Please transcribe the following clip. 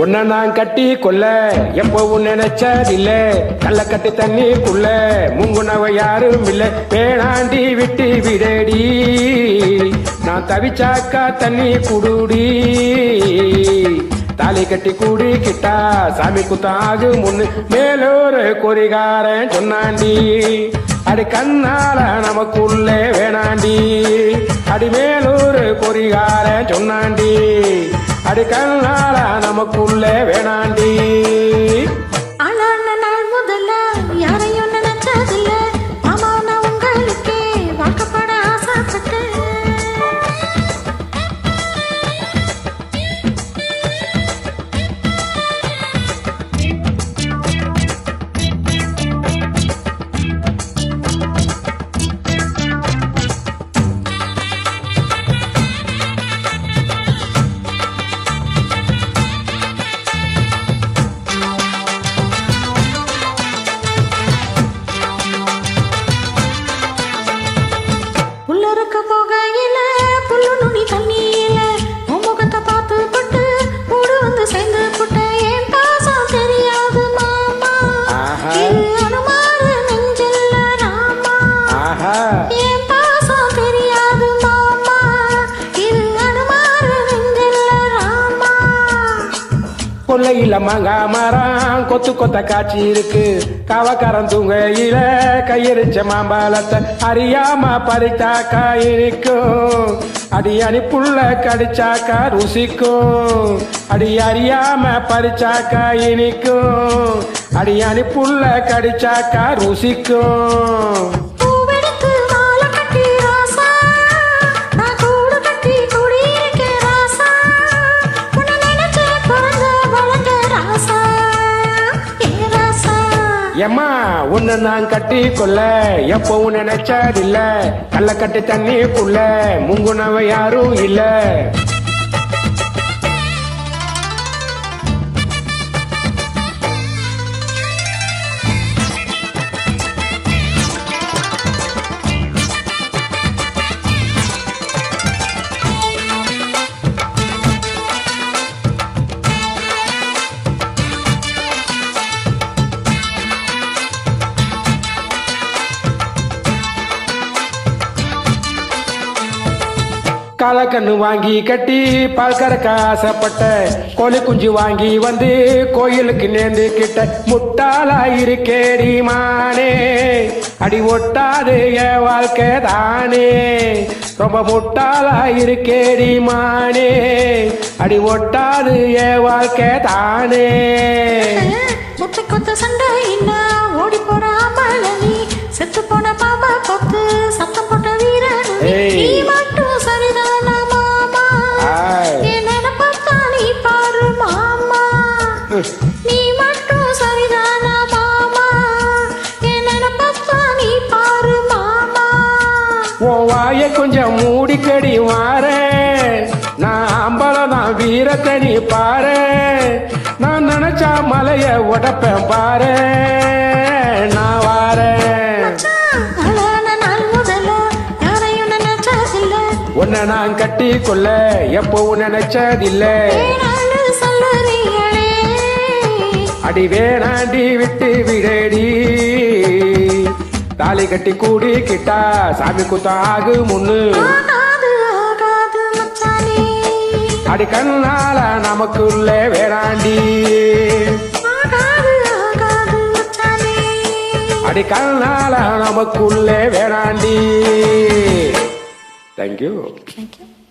உன்னை நான் கட்டி கொல்ல எப்பவும் நினைச்சதில்ல. கள்ள கட்டி தண்ணிக்குள்ள முங்குனவ யாரும் இல்ல. வேணாண்டி விட்டு விடடி, நான் தவிச்சாக்கா தண்ணி குடுடி. தாலி கட்டி கூடி கிட்டா சாமி குத்தாகு முன்னு மேலோரு கொரிகாரன் சொன்னாண்டி. அடி கண்ணால நமக்குள்ளே வேணாண்டி, அடி மேலூர் கொரிகாரன் சொன்னாண்டி. அடி கண்ணால நமக்குள்ளே வேணாண்டி. கொல்லையில மாங்கா மரம் கொத்து கொத்த காட்சி இருக்கு. காவக்காரன் தூங்கையில கையெறிச்ச மாம்பழத்தை அறியாம பறித்தாக்கா இருக்கும். அடி அணிப்புள்ள கடிச்சாக்கா ருசிக்கும். அடி அறியாம பறிச்சாக்கா இனிக்கும். அடி அணிப்புள்ள கடிச்சாக்கா ருசிக்கும். எம்மா உன்னை நான் கட்டி கொல்ல எப்பவும் நினைச்சதில்ல. கள்ள கட்டி தண்ணிக்குள்ள முங்குனவ யாரும் இல்ல. காலக்கண்ணு வாங்கி கட்டி பால் கறக்க ஆசைப்பட்ட. கோழி குஞ்சு வாங்கி வந்து கோயிலுக்கு நேர்ந்து கிட்ட. முட்டாளா இருக்கேடி மானே, அடி ஒட்டாது என் வாழ்க்கை தானே. ரொம்ப முட்டாளா இருக்கேடி மானே, அடி ஒட்டாது என் வாழ்க்கை தானே. சண்டை ஓடி போடாமல் நீ செத்து போன பாப்பா கொத்து சத்தம் போட்ட வீரன் நீ மட்டும் சரிதானா மாமா? என்ன பார்த்தா நீ பாரு மாமா, நீ மட்டும் சரிதானா மாமா? என்ன பார்த்தா நீ பாரு மாமா. உன் வாய கொஞ்சம் மூடிக்கடி வாரே, நான் அம்பலம் நான் வீரத்தை நீ பாரு. நான் நினைச்சா மலைய உடப்பேன் பாரு, நான் வாரேன். உன்னை நான் கட்டி கொள்ள எப்பவும் நினைச்சதில்ல. அடி வேணாண்டி விட்டு விடடி, தாலி கட்டி கூடி கிட்டா சாமி குத்தாகு முன்னு. அடி கண்ணால நமக்குள்ள வேணாண்டி, அடி கண்ணால நமக்குள்ள வேணாண்டி. Thank you. Thank you.